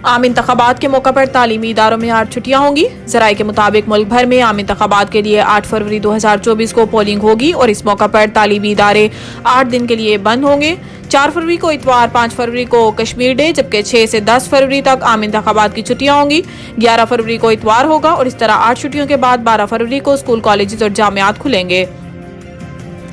आम इंतखाबात के मौका पर तालीमी इदारों में 8 छुट्टियां होंगी। ज़राए के मुताबिक मुल्क भर में आम इंतखाबात के लिए 8 फरवरी 2024 को पोलिंग होगी और इस मौका पर तालीमी इदारे 8 दिन के लिए बंद होंगे। 4 फरवरी को इतवार, 5 फरवरी को कश्मीर डे, जबकि 6 से 10 फरवरी तक आम इंतखाबात की छुट्टियां होंगी। 11 फरवरी को इतवार होगा और इस तरह 8 छुट्टियों के बाद 12 फरवरी को स्कूल, कॉलेजेस और जामियात खुलेंगे।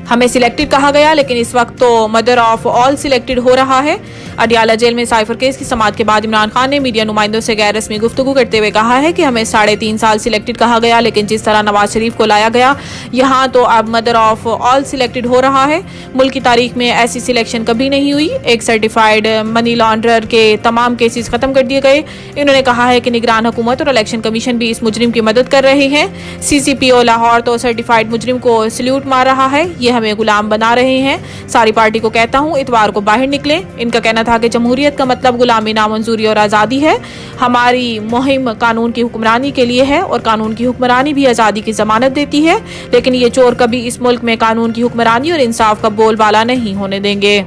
हमें सिलेक्टेड कहा गया, लेकिन इस वक्त तो मदर ऑफ ऑल सिलेक्टेड हो रहा है। अडियाला जेल में साइफर केस की समाअत के बाद इमरान खान ने मीडिया नुमाइंदों से गैर रस्मी गुफ्तगू करते हुए कहा है कि हमें 3.5 साल सिलेक्टेड कहा गया, लेकिन जिस तरह नवाज शरीफ को लाया गया यहाँ तो अब मदर ऑफ ऑल सिलेक्टेड हो रहा है। मुल्क की तारीख में ऐसी सिलेक्शन कभी नहीं हुई। एक सर्टिफाइड मनी लॉन्ड्रर के तमाम केसेस खत्म कर दिए गए। इन्होंने कहा है कि निगरान हुकूमत और इलेक्शन कमीशन भी इस मुजरिम की मदद कर रहे हैं। CCPO लाहौर तो सर्टिफाइड मुजरिम को सल्यूट मार रहा है। ये हमें गुलाम बना रहे हैं। सारी पार्टी को कहता हूँ इतवार को बाहर निकले। इनका कहना था कि जमहूरियत का मतलब गुलामी, नामंजूरी और आज़ादी है। हमारी मुहिम कानून की हुक्मरानी के लिए है और कानून की हुक्मरानी भी आज़ादी की जमानत देती है, लेकिन ये चोर कभी इस मुल्क में कानून की हुक्मरानी और इंसाफ का बोलबाला नहीं होने देंगे।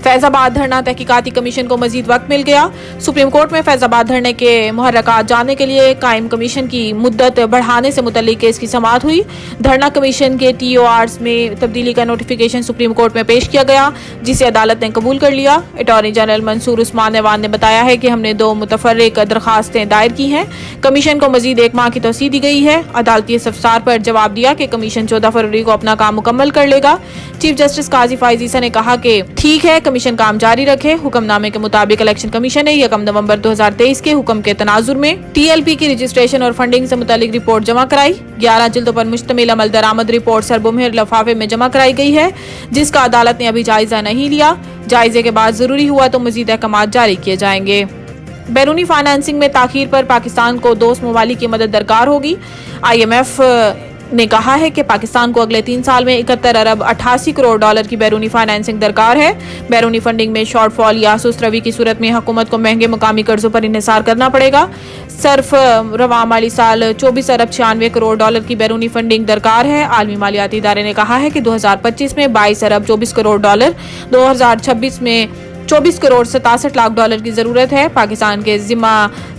फैजाबाद धरना तहकीकाती कमीशन को मजीद वक्त मिल गया। सुप्रीम कोर्ट में फैजाबाद धरने के मुहर्रकात जानने के लिए कायम कमीशन की मुद्दत बढ़ाने से मुतल्लिक केस की समाअत हुई। धरना कमीशन के TORs में तब्दीली का नोटिफिकेशन सुप्रीम कोर्ट में पेश किया गया, जिसे अदालत ने कबूल कर लिया। अटॉर्नी जनरल मंसूर उस्मान ऐवान ने बताया है कि हमने 2 मुतफर्रिक दरखास्तें दायर की हैं। कमीशन को मजीद 1 माह की तौसीह दी गई है। अदालती इस्तफसार पर जवाब दिया कि कमीशन 14 फरवरी को अपना काम मुकम्मल कर लेगा। चीफ जस्टिस काजी फाइज ईसा ने कहा कि ठीक है, कमीशन काम जारी रखे। हुक्मनामे के मुताबिक इलेक्शन कमीशन ने 1 नवंबर 2023 के हुक्म के तनाजुर में TLP की रजिस्ट्रेशन और फंडिंग से मुतालिक रिपोर्ट जमा कराई। 11 जिल्दों पर मुश्तमिल अमल दरामद रिपोर्ट सरबुमहिर लफाफे में जमा कराई गई है, जिसका अदालत ने अभी जायजा नहीं लिया। जायजे के बाद जरूरी हुआ तो मजीद अहकाम जारी किए जाएंगे। बैरूनी फाइनेंसिंग में ताखीर पर पाकिस्तान को दोस्त ममालिक की मदद दरकार होगी। IMF ने कहा है कि पाकिस्तान को अगले 3 साल में 71 अरब 88 करोड़ डॉलर की बैरूनी फाइनेंसिंग दरकार है। बैरूनी फंडिंग में शॉर्टफॉल या सुस्त रवी की सूरत में हुकूमत को महंगे मुकामी कर्जों पर इन्हिसार करना पड़ेगा। सिर्फ रवा माली साल 24 अरब 96 करोड़ डॉलर की बैरूनी फंडिंग दरकार है। आलमी मालियाती इदारे ने कहा है कि 2025 में 22 अरब 24 करोड़ डॉलर, 2026 में 24 करोड़ 67 लाख डॉलर की जरूरत है। पाकिस्तान के जिम्मा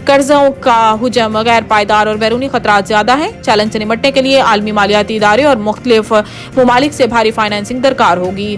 कर्जों का हुजम गैर पायदार और बैरूनी खतरात ज्यादा हैं। चैलेंज से निपटने के लिए आलमी मालियाती इदारे और मुख्तलिफ ममालिक से भारी फाइनेंसिंग दरकार होगी।